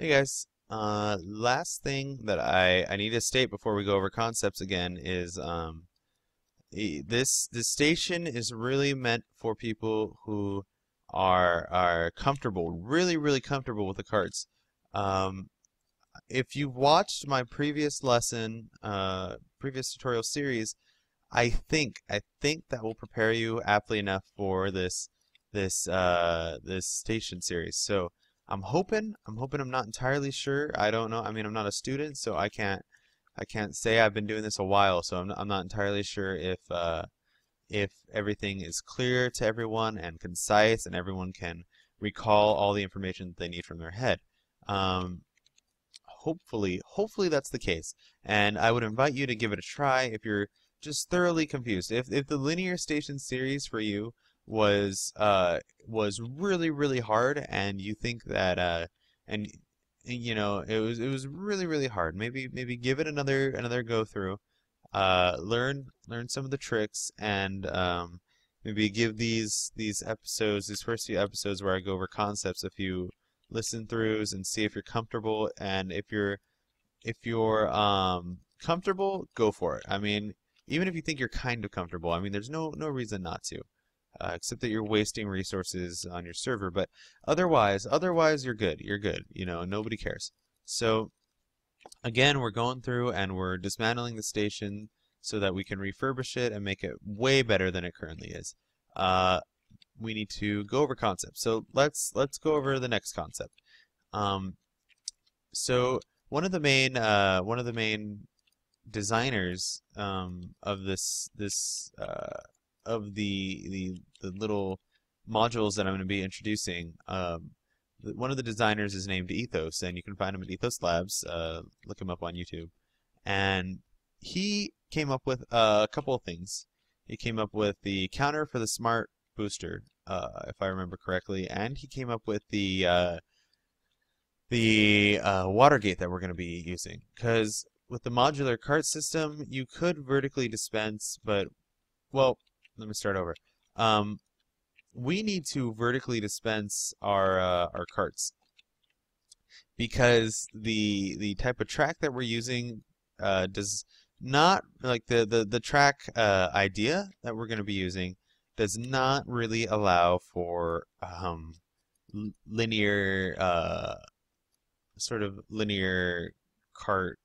Hey guys, last thing that I need to state before we go over concepts again is this station is really meant for people who are comfortable, really comfortable with the carts. Um, if you've watched my previous lesson, previous tutorial series, I think that will prepare you aptly enough for this station series. So I'm hoping I'm not entirely sure. I don't know. I mean, I'm not a student, so I can't say I've been doing this a while, so I'm not entirely sure if everything is clear to everyone and concise and everyone can recall all the information that they need from their head. Um, hopefully that's the case. And I would invite you to give it a try if you're just thoroughly confused. If the linear station series for you was really hard and you think that and you know it was really hard, maybe give it another go through. Learn some of the tricks and maybe give these episodes, these first few episodes where I go over concepts, a few listen throughs and see if you're comfortable. And if you're comfortable, go for it. I mean, even if you think you're kind of comfortable, I mean, there's no reason not to, except that you're wasting resources on your server. But otherwise you're good. You're good. You know, nobody cares. So again, we're going through and we're dismantling the station so that we can refurbish it and make it way better than it currently is. Uh, we need to go over concepts. So let's go over the next concept. Um, so one of the main designers of of the little modules that I'm going to be introducing. One of the designers is named Ethos, and you can find him at Ethos Labs. Look him up on YouTube. And he came up with a couple of things. He came up with the counter for the smart booster, if I remember correctly, and he came up with the water gate that we're going to be using. Because with the modular cart system, you could vertically dispense, but, well, let me start over. We need to vertically dispense our carts because the type of track that we're using does not, like the track idea that we're going to be using does not really allow for linear sort of linear cart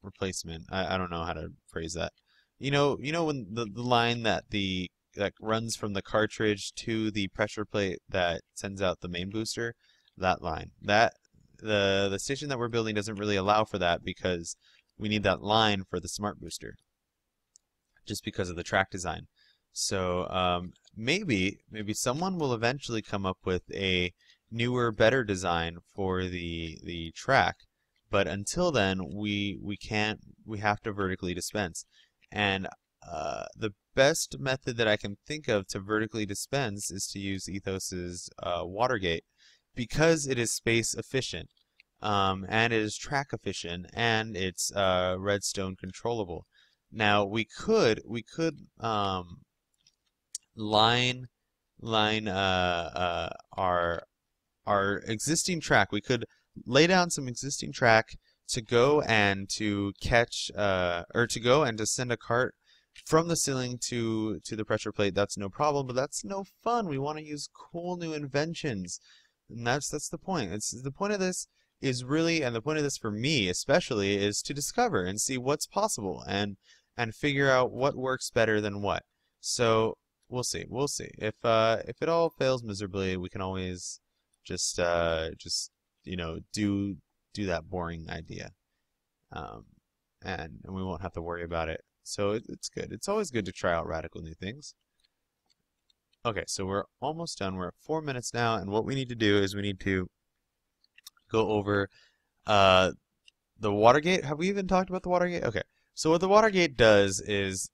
replacement. I don't know how to phrase that. You know when the line that runs from the cartridge to the pressure plate that sends out the main booster, that line. The station that we're building doesn't really allow for that because we need that line for the smart booster, just because of the track design. So maybe someone will eventually come up with a newer, better design for the track, but until then we have to vertically dispense. And the best method that I can think of to vertically dispense is to use Ethos's Watergate, because it is space efficient, and it is track efficient, and it's redstone controllable. Now we could line our existing track. We could lay down some existing track to go and to catch or to go and to send a cart from the ceiling to the pressure plate. That's no problem, but that's no fun. We want to use cool new inventions, and that's the point. It's the point of this is really, and the point of this for me especially, is to discover and see what's possible and figure out what works better than what. So we'll see. We'll see. If it all fails miserably, we can always just do that boring idea, um, and we won't have to worry about it. So it's good. It's always good to try out radical new things. Okay, so we're almost done. We're at 4 minutes now, and what we need to do is we need to go over uh, the Watergate. Have we even talked about the Watergate? Okay, so what the Watergate does is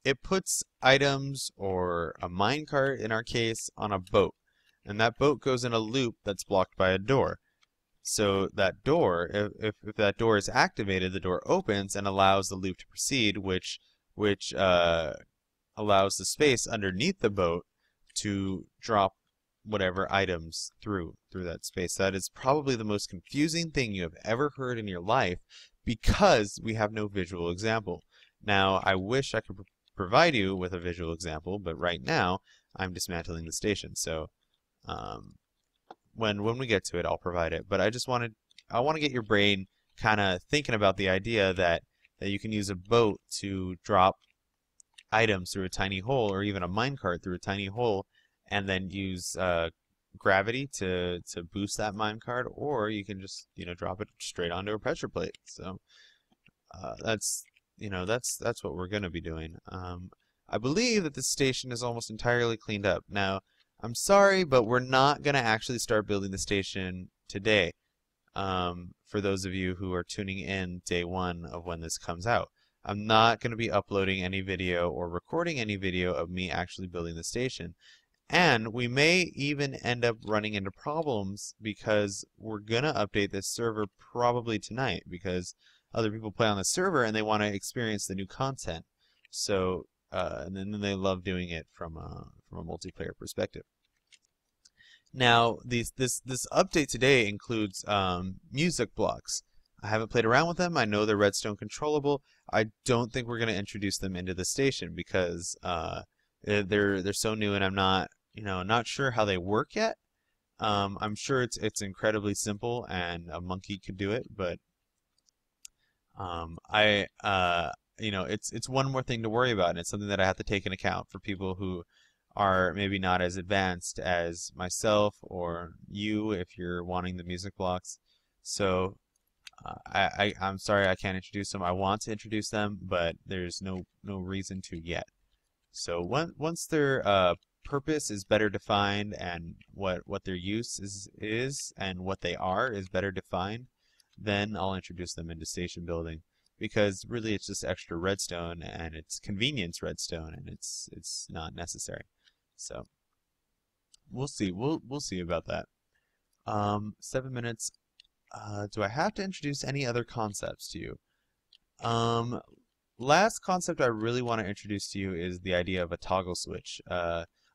it puts items, or a minecart in our case, on a boat, and that boat goes in a loop that's blocked by a door. So that door, if that door is activated, the door opens and allows the loop to proceed, which allows the space underneath the boat to drop whatever items through that space. That is probably the most confusing thing you have ever heard in your life because we have no visual example. Now, I wish I could provide you with a visual example, but right now I'm dismantling the station. So when we get to it, I'll provide it. But I want to get your brain kind of thinking about the idea that you can use a boat to drop items through a tiny hole, or even a minecart through a tiny hole, and then use gravity to boost that minecart, or you can just drop it straight onto a pressure plate. So that's that's what we're going to be doing. I believe that this station is almost entirely cleaned up. Now, I'm sorry, but we're not going to actually start building the station today. For those of you who are tuning in day one of when this comes out, I'm not going to be uploading any video or recording any video of me actually building the station. And we may even end up running into problems because we're going to update this server probably tonight because other people play on the server and they want to experience the new content. So, and then they love doing it from a multiplayer perspective. Now, this update today includes music blocks. I haven't played around with them. I know they're redstone controllable. I don't think we're going to introduce them into the station because they're so new, and I'm not sure how they work yet. I'm sure it's incredibly simple, and a monkey could do it, but it's one more thing to worry about, and it's something that I have to take into account for people who are maybe not as advanced as myself or you if you're wanting the music blocks. So I'm sorry I can't introduce them. I want to introduce them, but there's no reason to yet. So once their purpose is better defined and what their use is and what they are is better defined, then I'll introduce them into station building. Because really it's just extra redstone and it's convenience redstone and it's not necessary. So we'll see. We'll see about that. 7 minutes. Do I have to introduce any other concepts to you? Last concept I really want to introduce to you is the idea of a toggle switch.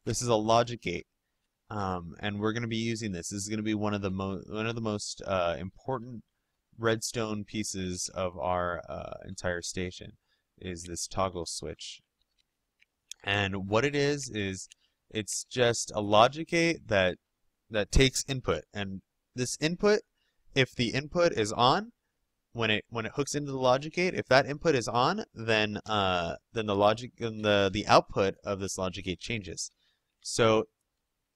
This is a logic gate, and we're going to be using this. This is going to be one of the most important redstone pieces of our entire station. Is this toggle switch? And what it is it's just a logic gate that takes input, and this input, if the input is on, when it hooks into the logic gate, if that input is on, then the output of this logic gate changes. So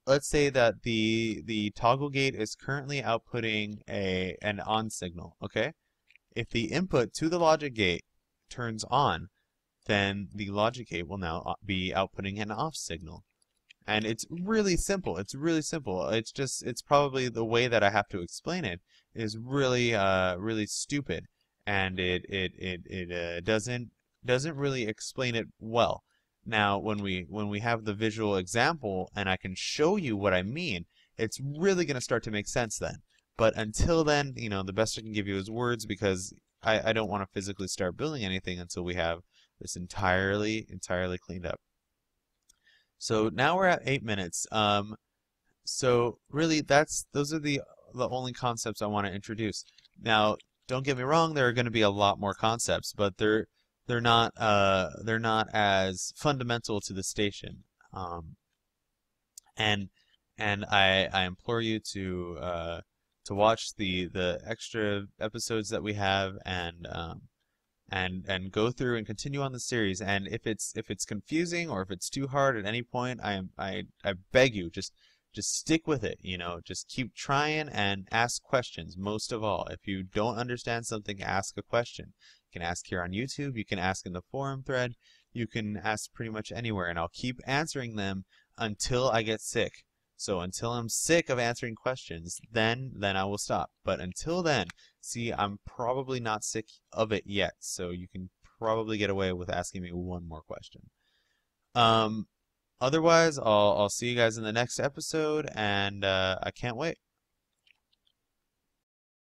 let's say that the toggle gate is currently outputting an on signal, okay? If the input to the logic gate turns on, then the logic gate will now be outputting an off signal. And it's really simple. It's really simple. It's probably the way that I have to explain it is really really stupid, and it doesn't really explain it well. Now, when we have the visual example and I can show you what I mean, it's really going to start to make sense then. But until then, the best I can give you is words because I don't want to physically start building anything until we have this entirely cleaned up. So now we're at 8 minutes. So really, those are the only concepts I want to introduce. Now, don't get me wrong, there are going to be a lot more concepts, but they're not as fundamental to the station. And I implore you to watch the extra episodes that we have and go through and continue on the series. And if it's confusing or if it's too hard at any point, I beg you, just stick with it. Just keep trying and ask questions. Most of all, if you don't understand something, ask a question. You can ask here on YouTube. You can ask in the forum thread. You can ask pretty much anywhere, and I'll keep answering them until I get sick. So until I'm sick of answering questions, then I will stop. But until then, see, I'm probably not sick of it yet, so you can probably get away with asking me one more question. Otherwise, I'll see you guys in the next episode, and I can't wait.